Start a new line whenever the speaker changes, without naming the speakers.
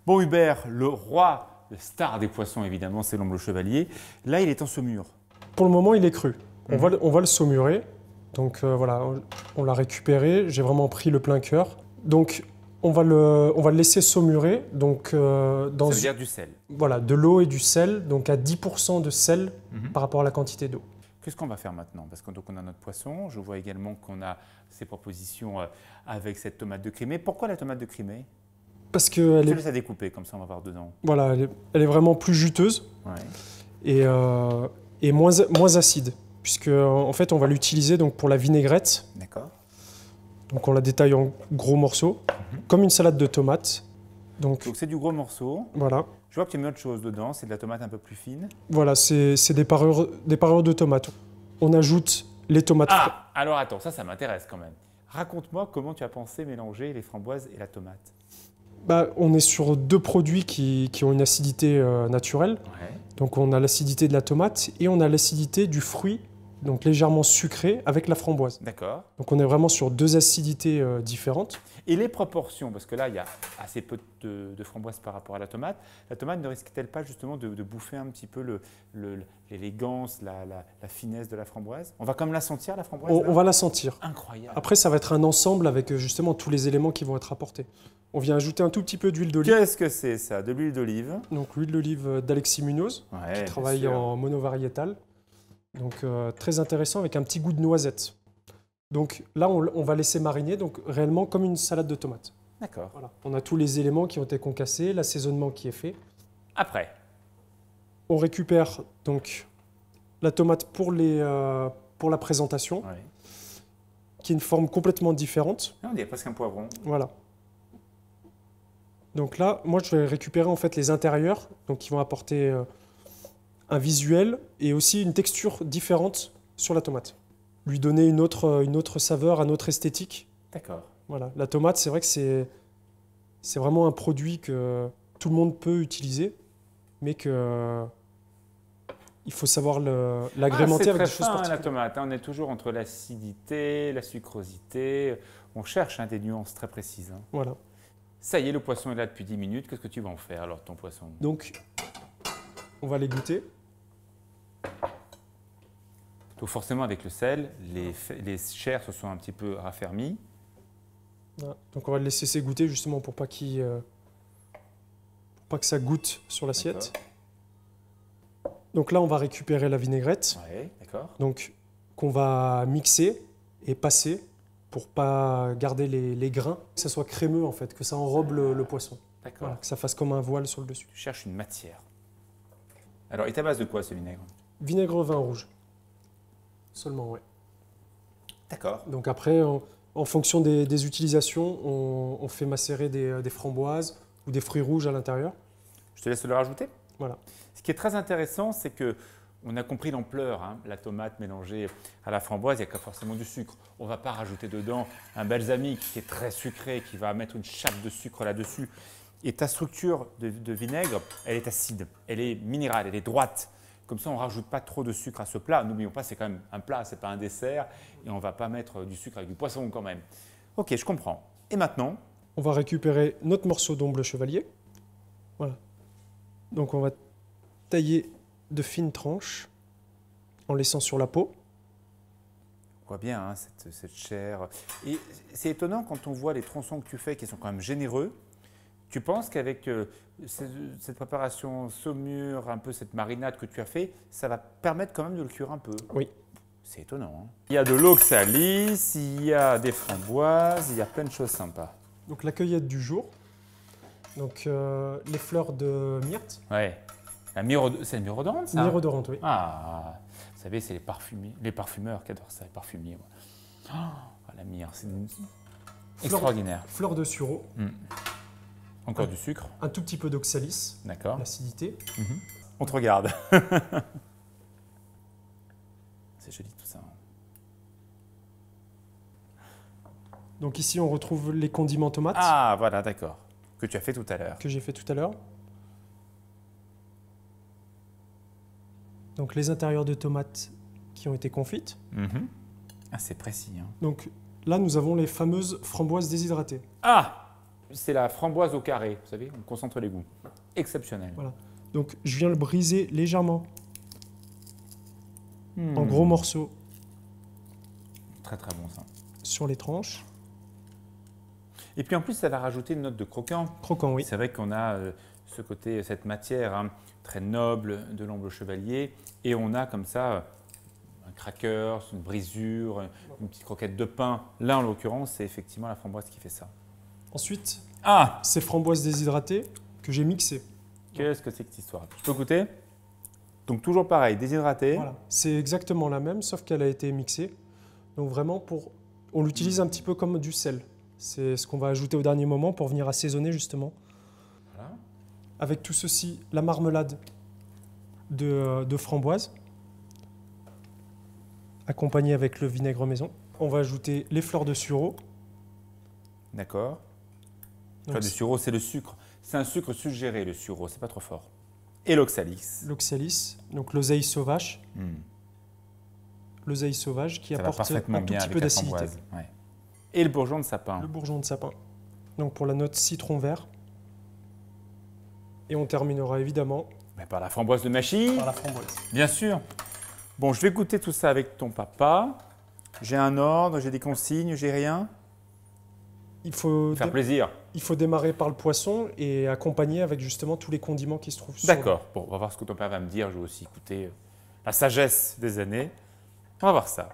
Bon Hubert, le roi, le star des poissons évidemment, c'est l'omble chevalier. Là, il est en saumure.
Pour le moment, il est cru. On va le saumurer. Donc voilà, on l'a récupéré. J'ai vraiment pris le plein cœur. Donc on va le laisser saumurer. Donc,
Ça veut dire du sel.
Voilà, de l'eau et du sel. Donc à 10% de sel par rapport à la quantité d'eau.
Qu'est-ce qu'on va faire maintenant? Parce qu'on a notre poisson. Je vois également qu'on a ces propositions avec cette tomate de Crimée. Pourquoi la tomate de Crimée?
Parce qu'elle
Je
est,
laisse à découper, comme ça on va voir dedans.
voilà, elle est vraiment plus juteuse
Ouais.
et moins acide. Puisque en fait, on va l'utiliser donc pour la vinaigrette.
D'accord.
Donc on la détaille en gros morceaux, comme une salade de tomates.
Donc c'est du gros morceau.
Voilà.
Je vois que tu mets autre chose dedans, c'est de la tomate un peu plus fine.
Voilà, c'est des parures de tomates. On ajoute les tomates.
Ah, alors attends, ça m'intéresse quand même. Raconte-moi comment tu as pensé mélanger les framboises et la tomate.
On est sur deux produits qui ont une acidité naturelle.
Ouais.
Donc on a l'acidité de la tomate et on a l'acidité du fruit, donc légèrement sucré avec la framboise.
D'accord.
Donc on est vraiment sur deux acidités différentes.
Et les proportions, parce que là, il y a assez peu de framboises par rapport à la tomate. La tomate ne risque-t-elle pas justement de bouffer un petit peu l'élégance, la finesse de la framboise? On va comme la sentir, la framboise?
On va la sentir.
Incroyable.
Après, ça va être un ensemble avec justement tous les éléments qui vont être apportés. On vient ajouter un tout petit peu d'huile d'olive.
Qu'est-ce que c'est ça? De l'huile d'olive?
Donc l'huile d'olive d'Alexis Munoz,
Ouais,
qui
bien
travaille
sûr.
en monovariétal. Donc très intéressant avec un petit goût de noisette. Donc là, on va laisser mariner, donc réellement comme une salade de tomates.
D'accord.
Voilà. On a tous les éléments qui ont été concassés, l'assaisonnement qui est fait.
Après?
On récupère donc la tomate pour la présentation,
Ouais.
qui est une forme complètement différente.
On dirait presque un poivron.
Voilà. Donc là, moi, je vais récupérer en fait les intérieurs, donc qui vont apporter un visuel et aussi une texture différente sur la tomate. Lui donner une autre saveur, un autre esthétique.
D'accord.
Voilà. La tomate, c'est vrai que c'est vraiment un produit que tout le monde peut utiliser, mais que il faut savoir l'agrémenter avec des choses
C'est très fin, la
particulières.
tomate. On est toujours entre l'acidité, la sucrosité. On cherche des nuances très précises.
Voilà.
Ça y est, le poisson est là depuis 10 minutes. Qu'est-ce que tu vas en faire alors de ton poisson?
Donc, on va les goûter.
Donc forcément, avec le sel, les chairs se sont un petit peu raffermies.
Voilà. Donc, on va le laisser s'égoutter justement pour pas que ça goûte sur l'assiette. Donc là, on va récupérer la vinaigrette,
Oui, d'accord.
donc qu'on va mixer et passer pour pas garder les grains, que ça soit crémeux en fait, que ça enrobe le poisson.
D'accord.
Voilà, que ça fasse comme un voile sur le dessus.
Tu cherches une matière. Alors, il est à base de quoi ce vinaigre?
Vinaigre vin rouge. Seulement, ouais.
D'accord.
Donc après, en fonction des utilisations, on fait macérer des framboises ou des fruits rouges à l'intérieur.
Je te laisse le rajouter.
Voilà.
Ce qui est très intéressant, c'est que on a compris l'ampleur, la tomate mélangée à la framboise, il n'y a pas forcément du sucre. On ne va pas rajouter dedans un balsamique qui est très sucré, qui va mettre une chape de sucre là-dessus. Et ta structure de vinaigre, elle est acide, elle est minérale, elle est droite. Comme ça, on ne rajoute pas trop de sucre à ce plat. N'oublions pas, c'est quand même un plat, ce n'est pas un dessert. Et on ne va pas mettre du sucre avec du poisson quand même. Ok, je comprends. Et maintenant?
On va récupérer notre morceau d'omble chevalier. Voilà. Donc on va tailler de fines tranches en laissant sur la peau.
On voit bien cette chair. Et c'est étonnant quand on voit les tronçons que tu fais qui sont quand même généreux. Tu penses qu'avec cette préparation saumure, un peu cette marinade que tu as fait, ça va permettre quand même de le cuire un peu?
Oui.
C'est étonnant. Il y a de l'oxalis, il y a des framboises, il y a plein de choses sympas.
Donc la cueillette du jour. Donc les fleurs de myrte.
Ouais. C'est la myrodorante, ça?
Myrodorante, oui.
Ah, vous savez, c'est les parfumeurs qui adorent ça, les parfumiers. Ouais. Oh, la myrrhe, c'est extraordinaire.
Fleurs de sureau.
Encore du sucre.
Un tout petit peu d'oxalis.
D'accord.
L'acidité.
On te regarde. C'est joli tout ça.
Donc ici, on retrouve les condiments tomates
Ah, voilà, d'accord. Que tu as fait tout à l'heure.
que j'ai fait tout à l'heure. Donc les intérieurs de tomates qui ont été confites.
Ah, c'est précis.
Donc là, nous avons les fameuses framboises déshydratées.
Ah, C'est la framboise au carré, vous savez, on concentre les goûts. Exceptionnel.
Voilà. Donc je viens le briser légèrement
Hmm.
en gros morceaux
Très très bon ça.
sur les tranches.
Et puis en plus, ça va rajouter une note de croquant.
Croquant, oui.
C'est vrai qu'on a ce côté, cette matière très noble de l'omble chevalier. Et on a comme ça un cracker, une brisure, une petite croquette de pain. Là, en l'occurrence, c'est effectivement la framboise qui fait ça.
Ensuite,
Ah!
ces framboises déshydratées que j'ai mixées.
Qu'est-ce que c'est que cette histoire? Je peux goûter? Donc toujours pareil, déshydraté.
Voilà. C'est exactement la même, sauf qu'elle a été mixée. Donc vraiment, on l'utilise un petit peu comme du sel. C'est ce qu'on va ajouter au dernier moment pour venir assaisonner justement.
Voilà.
Avec tout ceci, la marmelade de framboise, accompagnée avec le vinaigre maison. On va ajouter les fleurs de sureau.
D'accord.
Donc,
Le sureau, c'est le sucre. C'est un sucre suggéré, le sureau, c'est pas trop fort. Et l'oxalis.
l'oxalis, donc l'oseille sauvage.
Hmm.
L'oseille sauvage qui
Ça va
apporte
parfaitement
un tout
bien
petit
avec
peu
la
d'acidité.
framboise. Ouais. Et le bourgeon de sapin.
Le bourgeon de sapin. Donc pour la note citron vert. Et on terminera évidemment
Mais par la framboise de Machy,
par la framboise.
bien sûr. Bon, je vais goûter tout ça avec ton papa. J'ai un ordre, j'ai des consignes, j'ai rien. Faire plaisir.
Il faut démarrer par le poisson et accompagner avec justement tous les condiments qui se trouvent sur.
D'accord. Bon, on va voir ce que ton père va me dire. Je vais aussi écouter la sagesse des années. On va voir ça.